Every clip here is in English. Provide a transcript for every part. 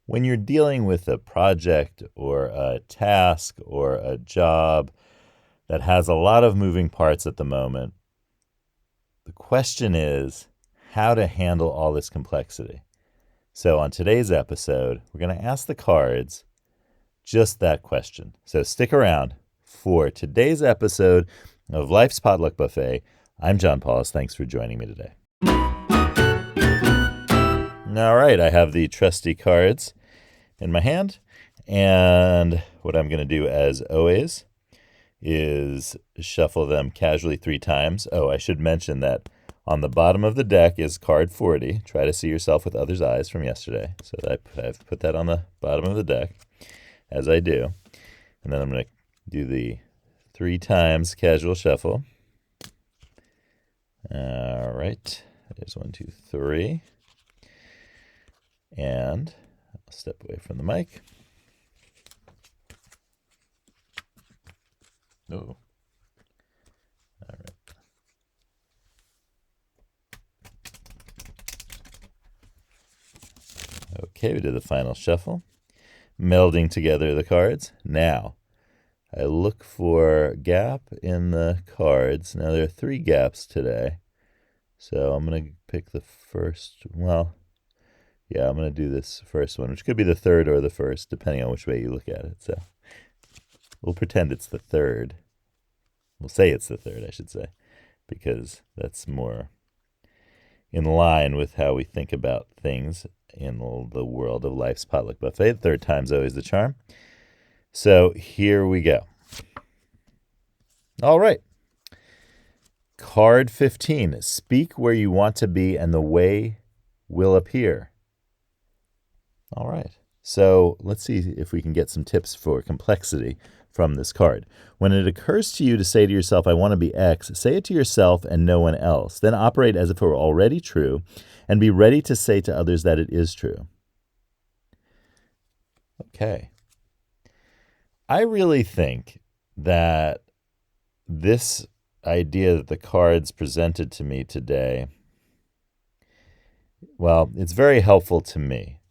When you're dealing with a project or a task or a job that has a lot of moving parts at the moment, the question is how to handle all this complexity. So on today's episode, we're going to ask the cards just that question. So stick around for today's episode of Life's Potluck Buffet. I'm John Paulas. Thanks for joining me today. All right, I have the trusty cards in my hand, and what I'm going to do, as always, is shuffle them casually 3 times. Oh, I should mention that on the bottom of the deck is card 40. Try to see yourself with others' eyes from yesterday. So I've put that on the bottom of the deck, as I do. And then I'm going to do the 3 times casual shuffle. All right. There's 1, 2, 3. And I'll step away from the mic. Oh. All right. Okay, we did the final shuffle, melding together the cards. Now, I look for a gap in the cards. Now, there are 3 gaps today, so I'm going to pick the first. Well, yeah, I'm going to do this first one, which could be the third or the first, depending on which way you look at it. So we'll pretend it's the third. We'll say it's the third, I should say, because that's more in line with how we think about things in the world of Life's Potluck Buffet. The third time's always the charm. So here we go. All right. Card 15. Speak where you want to be and the way will appear. All right. So let's see if we can get some tips for complexity from this card. When it occurs to you to say to yourself, I want to be X, say it to yourself and no one else. Then operate as if it were already true and be ready to say to others that it is true. Okay. I really think that this idea that the cards presented to me today, well, it's very helpful to me.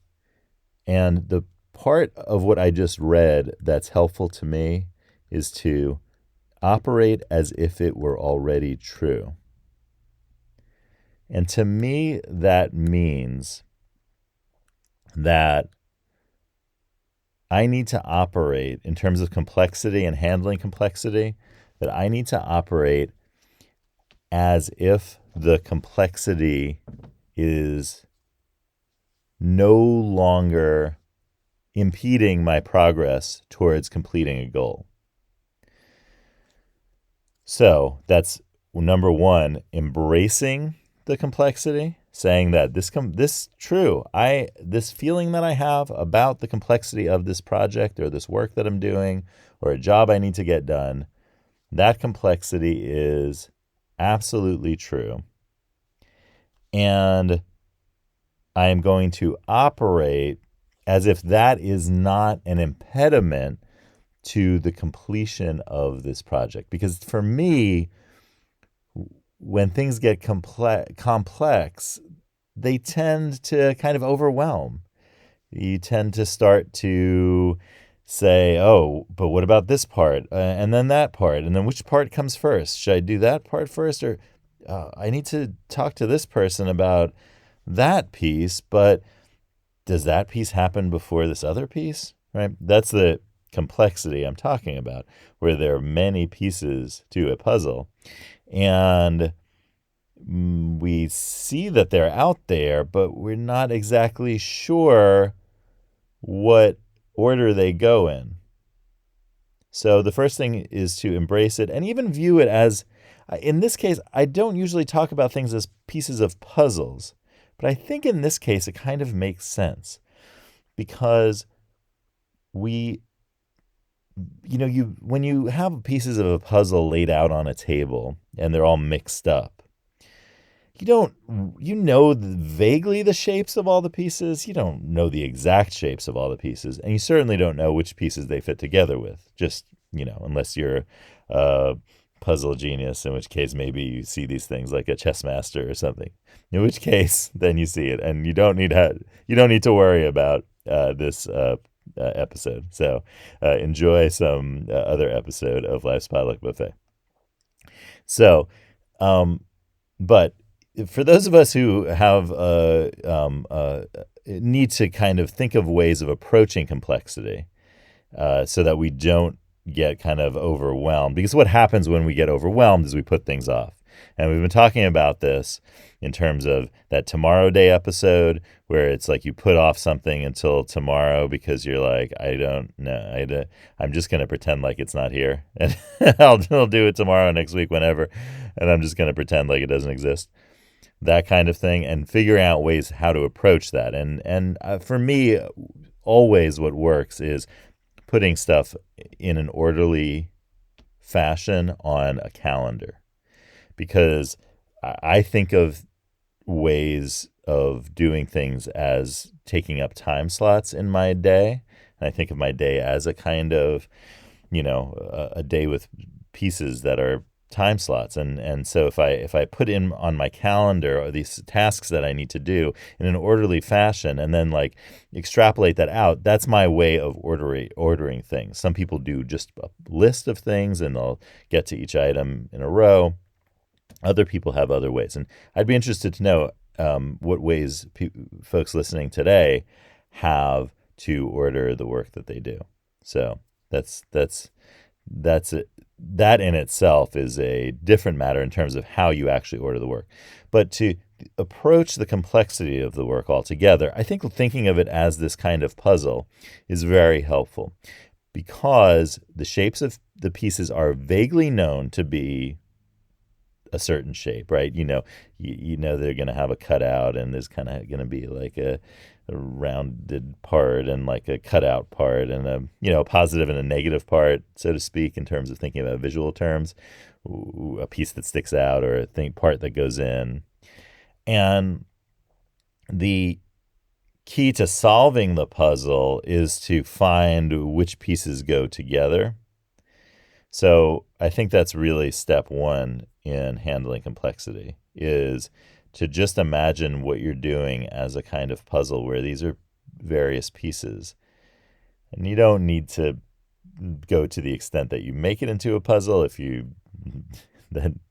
And the part of what I just read that's helpful to me is to operate as if it were already true. And to me, that means that I need to operate in terms of complexity and handling complexity, that I need to operate as if the complexity is no longer impeding my progress towards completing a goal. So that's number 1, embracing the complexity, saying that this feeling that I have about the complexity of this project or this work that I'm doing or a job I need to get done, that complexity is absolutely true. And I am going to operate as if that is not an impediment to the completion of this project. Because for me, when things get complex, they tend to kind of overwhelm. You tend to start to say, oh, but what about this part? And then that part? And then which part comes first? Should I do that part first? Or I need to talk to this person about that piece, but does that piece happen before this other piece? Right? That's the complexity I'm talking about, where there are many pieces to a puzzle. And we see that they're out there, but we're not exactly sure what order they go in. So the first thing is to embrace it and even view it as, in this case, I don't usually talk about things as pieces of puzzles. But I think in this case, it kind of makes sense because when you have pieces of a puzzle laid out on a table and they're all mixed up, you know vaguely the shapes of all the pieces. You don't know the exact shapes of all the pieces. And you certainly don't know which pieces they fit together with, just, unless you're puzzle genius, in which case maybe you see these things like a chess master or something. In which case, then you see it, and you don't need to worry about this episode. So enjoy some other episode of Life's Potluck Buffet. So, um, but for those of us who have need to kind of think of ways of approaching complexity, so that we don't get kind of overwhelmed. Because what happens when we get overwhelmed is we put things off. And we've been talking about this in terms of that Tomorrow Day episode where it's like you put off something until tomorrow because you're like, I don't know. I'm just going to pretend like it's not here. And I'll do it tomorrow, next week, whenever. And I'm just going to pretend like it doesn't exist. That kind of thing. And figuring out ways how to approach that. And for me, always what works is putting stuff in an orderly fashion on a calendar, because I think of ways of doing things as taking up time slots in my day. And I think of my day as a kind of, a day with pieces that are time slots. And so if I put in on my calendar these tasks that I need to do in an orderly fashion and then like extrapolate that out, that's my way of ordering things. Some people do just a list of things and they'll get to each item in a row. Other people have other ways. And I'd be interested to know what ways folks listening today have to order the work that they do. So that's it. That in itself is a different matter in terms of how you actually order the work. But to approach the complexity of the work altogether, I think thinking of it as this kind of puzzle is very helpful, because the shapes of the pieces are vaguely known to be a certain shape, right? You know they're going to have a cutout, and there's kind of going to be like a rounded part and like a cutout part and a positive and a negative part, so to speak, in terms of thinking about visual terms. A piece that sticks out or a part that goes in. And the key to solving the puzzle is to find which pieces go together. So I think that's really step one in handling complexity, is to just imagine what you're doing as a kind of puzzle where these are various pieces. And you don't need to go to the extent that you make it into a puzzle. If you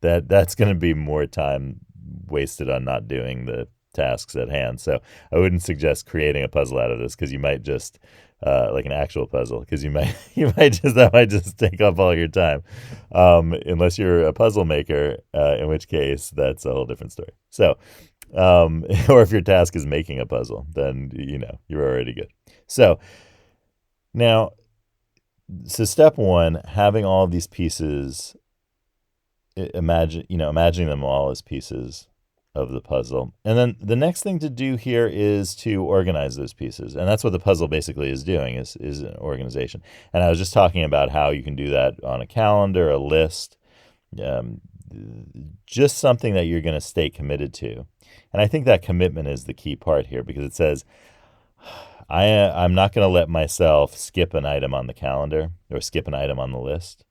that's going to be more time wasted on not doing the tasks at hand. So I wouldn't suggest creating a puzzle out of this, because you might just like an actual puzzle, because that might just take up all your time, unless you're a puzzle maker, in which case that's a whole different story. So or if your task is making a puzzle, then you're already good. So step one, having all of these pieces, imagining them all as pieces of the puzzle. And then the next thing to do here is to organize those pieces. And that's what the puzzle basically is doing, is an organization. And I was just talking about how you can do that on a calendar, a list, just something that you're going to stay committed to. And I think that commitment is the key part here, because it says, I'm not going to let myself skip an item on the calendar or skip an item on the list.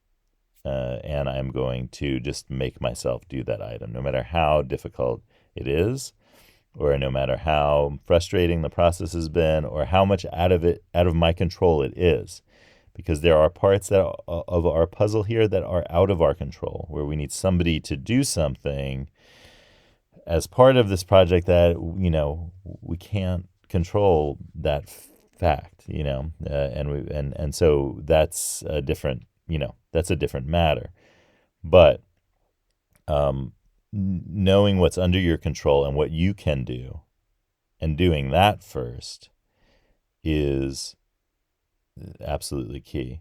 And I'm going to just make myself do that item, no matter how difficult it is, or no matter how frustrating the process has been, or how much out of my control it is. Because there are parts of our puzzle here that are out of our control, where we need somebody to do something as part of this project that we can't control that fact, and so that's a different matter. But knowing what's under your control and what you can do, and doing that first, is absolutely key.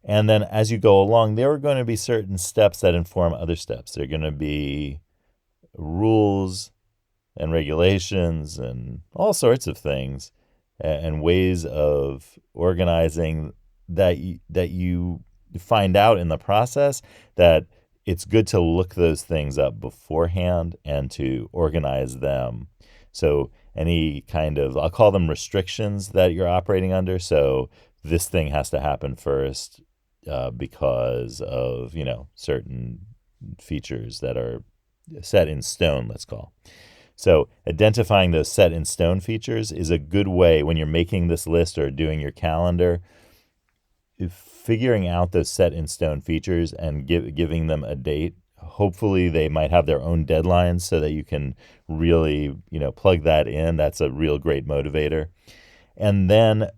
And then as you go along, there are going to be certain steps that inform other steps. There are going to be rules and regulations and all sorts of things and ways of organizing that you find out in the process, that it's good to look those things up beforehand and to organize them. So any kind of, I'll call them restrictions that you're operating under. So this thing has to happen first because of, certain features that are set in stone, let's call. So identifying those set in stone features is a good way when you're making this list or doing your calendar. Figuring out those set in stone features and giving them a date. Hopefully they might have their own deadlines so that you can really, plug that in. That's a real great motivator. And then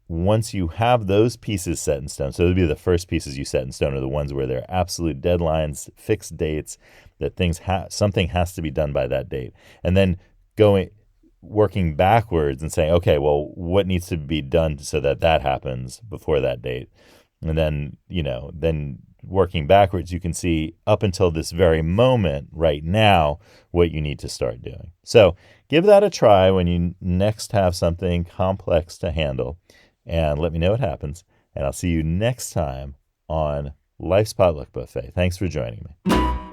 once you have those pieces set in stone, so those would be the first pieces you set in stone, are the ones where they're absolute deadlines, fixed dates, that something has to be done by that date. And then working backwards and saying, okay, well, what needs to be done so that happens before that date? And then, then working backwards, you can see up until this very moment right now what you need to start doing. So give that a try when you next have something complex to handle, and let me know what happens. And I'll see you next time on Life's Potluck Buffet. Thanks for joining me.